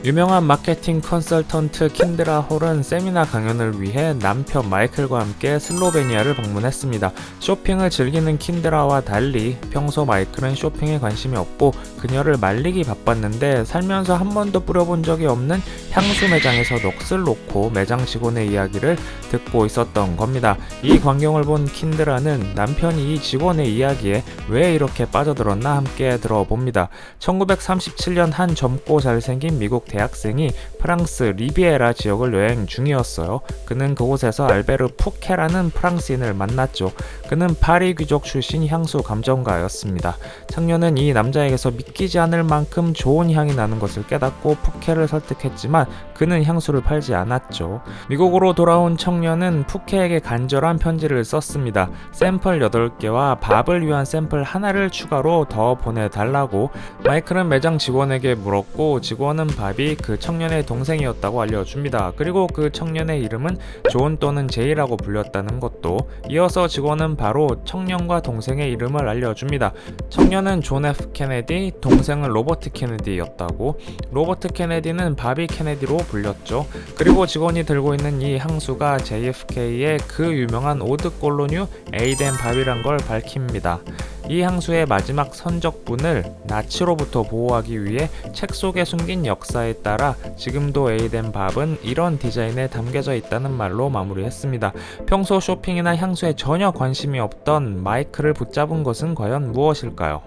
유명한 마케팅 컨설턴트 킨드라 홀은 세미나 강연을 위해 남편 마이클과 함께 슬로베니아를 방문했습니다. 쇼핑을 즐기는 킨드라와 달리 평소 마이클은 쇼핑에 관심이 없고 그녀를 말리기 바빴는데 살면서 한 번도 뿌려본 적이 없는 향수 매장에서 넋을 놓고 매장 직원의 이야기를 듣고 있었던 겁니다. 이 광경을 본 킨드라는 남편이 이 직원의 이야기에 왜 이렇게 빠져들었나 함께 들어봅니다. 1937년 한 젊고 잘생긴 미국 대학생이 프랑스 리비에라 지역을 여행 중이었어요. 그는 그곳에서 알베르 푸케라는 프랑스인을 만났죠. 그는 파리 귀족 출신 향수 감정가였습니다. 청년은 이 남자에게서 믿기지 않을 만큼 좋은 향이 나는 것을 깨닫고 푸케를 설득했지만 그는 향수를 팔지 않았죠. 미국으로 돌아온 청년은 푸케에게 간절한 편지를 썼습니다. 샘플 8개와 밥을 위한 샘플 하나를 추가로 더 보내달라고. 마이클은 매장 직원에게 물었고 직원은 밥이 그 청년의 동생이었다고 알려줍니다. 그리고 그 청년의 이름은 존 또는 제이라고 불렸다는 것도. 이어서 직원은 바로 청년과 동생의 이름을 알려줍니다. 청년은 존 F 케네디, 동생은 로버트 케네디였다고. 로버트 케네디는 바비 케네디로 불렸죠. 그리고 직원이 들고 있는 이 향수가 JFK의 그 유명한 오드 꼴로뉴 에이덴 밥이란 걸 밝힙니다. 이 향수의 마지막 선적분을 나치로부터 보호하기 위해 책 속에 숨긴 역사에 따라 지금도 에이덴 밥은 이런 디자인에 담겨져 있다는 말로 마무리했습니다. 평소 쇼핑이나 향수에 전혀 관심이 없던 마이클을 붙잡은 것은 과연 무엇일까요?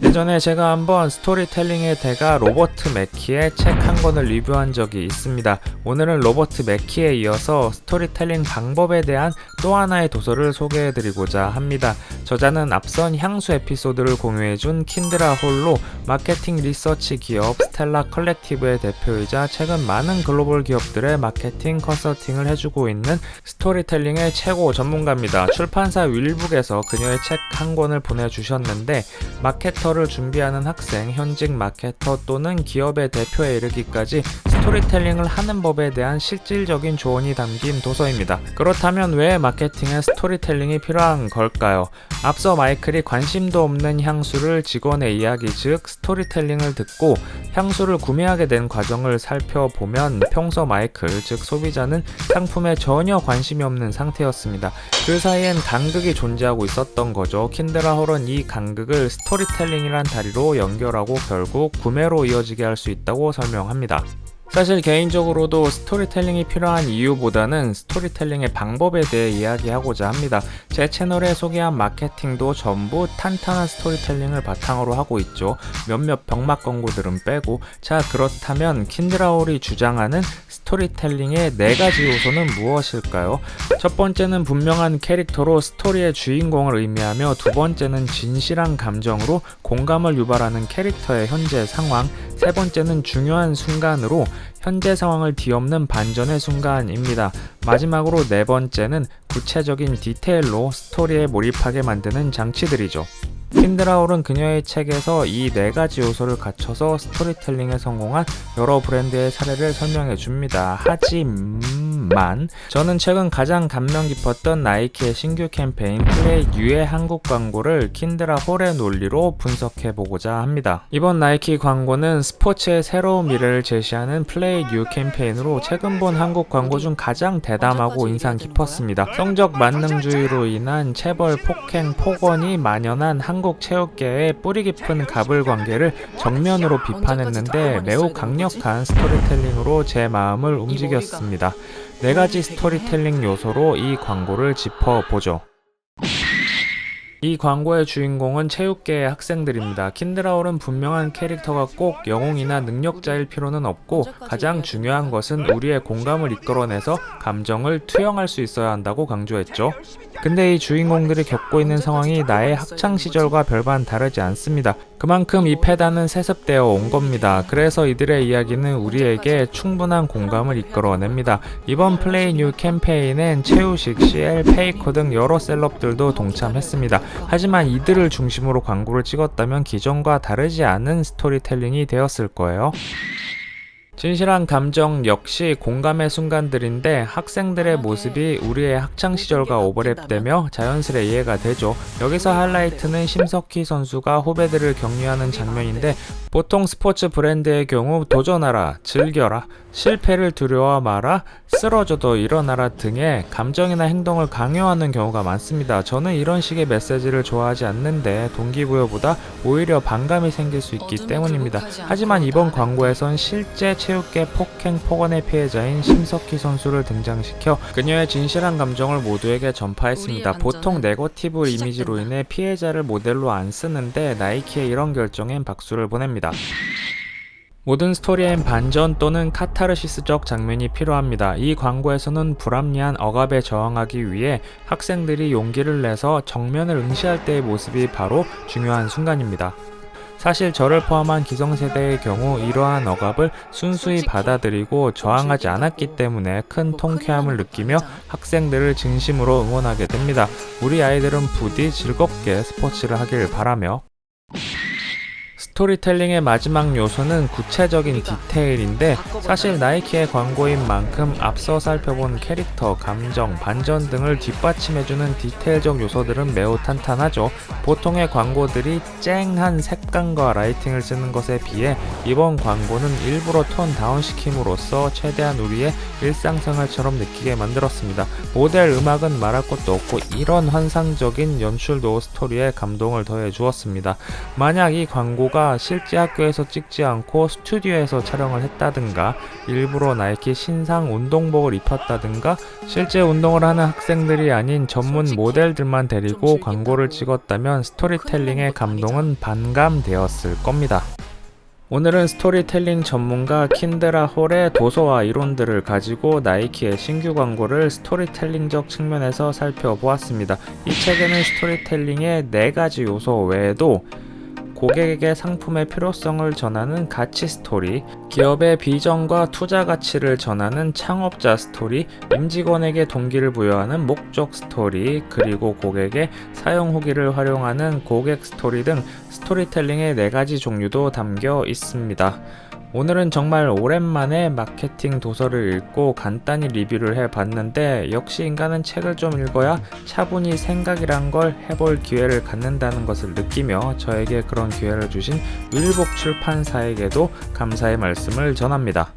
예전에 제가 한번 스토리텔링의 대가 로버트 맥키의 책 한 권을 리뷰한 적이 있습니다. 오늘은 로버트 맥키에 이어서 스토리텔링 방법에 대한 또 하나의 도서를 소개해드리고자 합니다. 저자는 앞선 향수 에피소드를 공유해준 킨드라 홀로 마케팅 리서치 기업 스텔라 컬렉티브의 대표이자 최근 많은 글로벌 기업들의 마케팅 컨설팅을 해주고 있는 스토리텔링의 최고 전문가입니다. 출판사 윌북에서 그녀의 책 한 권을 보내주셨는데 마케터를 준비하는 학생, 현직 마케터 또는 기업의 대표에 이르기까지 스토리텔링을 하는 법에 대한 실질적인 조언이 담긴 도서입니다. 그렇다면 왜 마케팅에 스토리텔링이 필요한 걸까요? 앞서 마이클이 관심도 없는 향수를 직원의 이야기 즉 스토리텔링을 듣고 향수를 구매하게 된 과정을 살펴보면 평소 마이클 즉 소비자는 상품에 전혀 관심이 없는 상태였습니다. 그 사이엔 간극이 존재하고 있었던 거죠. 킨드라 홀은 이 간극을 스토리텔링이란 다리로 연결하고 결국 구매로 이어지게 할 수 있다고 설명합니다. 사실 개인적으로도 스토리텔링이 필요한 이유보다는 스토리텔링의 방법에 대해 이야기하고자 합니다. 제 채널에 소개한 마케팅도 전부 탄탄한 스토리텔링을 바탕으로 하고 있죠. 몇몇 병맛 광고들은 빼고. 자, 그렇다면 킨드라 홀이 주장하는 스토리텔링의 4가지 요소는 무엇일까요? 첫 번째는 분명한 캐릭터로 스토리의 주인공을 의미하며 두 번째는 진실한 감정으로 공감을 유발하는 캐릭터의 현재 상황, 세 번째는 중요한 순간으로 현재 상황을 뒤엎는 반전의 순간입니다. 마지막으로 네 번째는 구체적인 디테일로 스토리에 몰입하게 만드는 장치들이죠. 킨드라 홀은 그녀의 책에서 이 4가지 요소를 갖춰서 스토리텔링에 성공한 여러 브랜드의 사례를 설명해 줍니다. 하지만 저는 최근 가장 감명 깊었던 나이키의 신규 캠페인 플레이 U의 한국 광고를 킨드라 홀의 논리로 분석해 보고자 합니다. 이번 나이키 광고는 스포츠의 새로운 미래를 제시하는 플레이 U 캠페인으로 최근 본 한국 광고 중 가장 대담하고 인상 깊었습니다. 성적 만능주의로 인한 체벌, 폭행, 폭언이 만연한 한국 체육계의 뿌리 깊은 가불관계를 정면으로 비판했는데 매우 강력한 스토리텔링으로 제 마음을 움직였습니다. 4가지 스토리텔링 요소로 이 광고를 짚어보죠. 이 광고의 주인공은 체육계의 학생들입니다. 킨드라 홀은 분명한 캐릭터가 꼭 영웅이나 능력자일 필요는 없고 가장 중요한 것은 우리의 공감을 이끌어내서 감정을 투영할 수 있어야 한다고 강조했죠. 근데 이 주인공들이 겪고 있는 상황이 나의 학창시절과 별반 다르지 않습니다. 그만큼 이 패단은 세습되어 온 겁니다. 그래서 이들의 이야기는 우리에게 충분한 공감을 이끌어냅니다. 이번 플레이 뉴 캠페인엔 최우식, CL, 페이커 등 여러 셀럽들도 동참했습니다. 하지만 이들을 중심으로 광고를 찍었다면 기존과 다르지 않은 스토리텔링이 되었을 거예요. 진실한 감정 역시 공감의 순간들인데 학생들의 모습이 우리의 학창시절과 오버랩되며 자연스레 이해가 되죠. 여기서 하이라이트는 심석희 선수가 후배들을 격려하는 장면인데 보통 스포츠 브랜드의 경우 도전하라, 즐겨라, 실패를 두려워 마라, 쓰러져도 일어나라 등의 감정이나 행동을 강요하는 경우가 많습니다. 저는 이런 식의 메시지를 좋아하지 않는데 동기부여보다 오히려 반감이 생길 수 있기 때문입니다. 하지만 이번 광고에선 실제 체육계 폭행 폭언의 피해자인 심석희 선수를 등장시켜 그녀의 진실한 감정을 모두에게 전파했습니다. 보통 네거티브 이미지로 인해 피해자를 모델로 안 쓰는데 나이키의 이런 결정엔 박수를 보냅니다. 모든 스토리엔 반전 또는 카타르시스적 장면이 필요합니다. 이 광고에서는 불합리한 억압에 저항하기 위해 학생들이 용기를 내서 정면을 응시할 때의 모습이 바로 중요한 순간입니다. 사실 저를 포함한 기성세대의 경우 이러한 억압을 순수히 받아들이고 저항하지 않았기 때문에 큰 통쾌함을 느끼며 학생들을 진심으로 응원하게 됩니다. 우리 아이들은 부디 즐겁게 스포츠를 하길 바라며 스토리텔링의 마지막 요소는 구체적인 디테일인데 사실 나이키의 광고인 만큼 앞서 살펴본 캐릭터, 감정, 반전 등을 뒷받침해주는 디테일적 요소들은 매우 탄탄하죠. 보통의 광고들이 쨍한 색감과 라이팅을 쓰는 것에 비해 이번 광고는 일부러 톤 다운시킴으로써 최대한 우리의 일상생활처럼 느끼게 만들었습니다. 모델 음악은 말할 것도 없고 이런 환상적인 연출도 스토리에 감동을 더해 주었습니다. 만약 이 광고가 실제 학교에서 찍지 않고 스튜디오에서 촬영을 했다든가 일부러 나이키 신상 운동복을 입혔다든가 실제 운동을 하는 학생들이 아닌 전문 모델들만 데리고 광고를 찍었다면 스토리텔링의 감동은 반감되었을 겁니다. 오늘은 스토리텔링 전문가 킨드라 홀의 도서와 이론들을 가지고 나이키의 신규 광고를 스토리텔링적 측면에서 살펴보았습니다. 이 책에는 스토리텔링의 4가지 요소 외에도 고객에게 상품의 필요성을 전하는 가치 스토리, 기업의 비전과 투자 가치를 전하는 창업자 스토리, 임직원에게 동기를 부여하는 목적 스토리, 그리고 고객의 사용 후기를 활용하는 고객 스토리 등 스토리텔링의 4가지 종류도 담겨 있습니다. 오늘은 정말 오랜만에 마케팅 도서를 읽고 간단히 리뷰를 해봤는데 역시 인간은 책을 좀 읽어야 차분히 생각이란 걸 해볼 기회를 갖는다는 것을 느끼며 저에게 그런 기회를 주신 윌복 출판사에게도 감사의 말씀을 전합니다.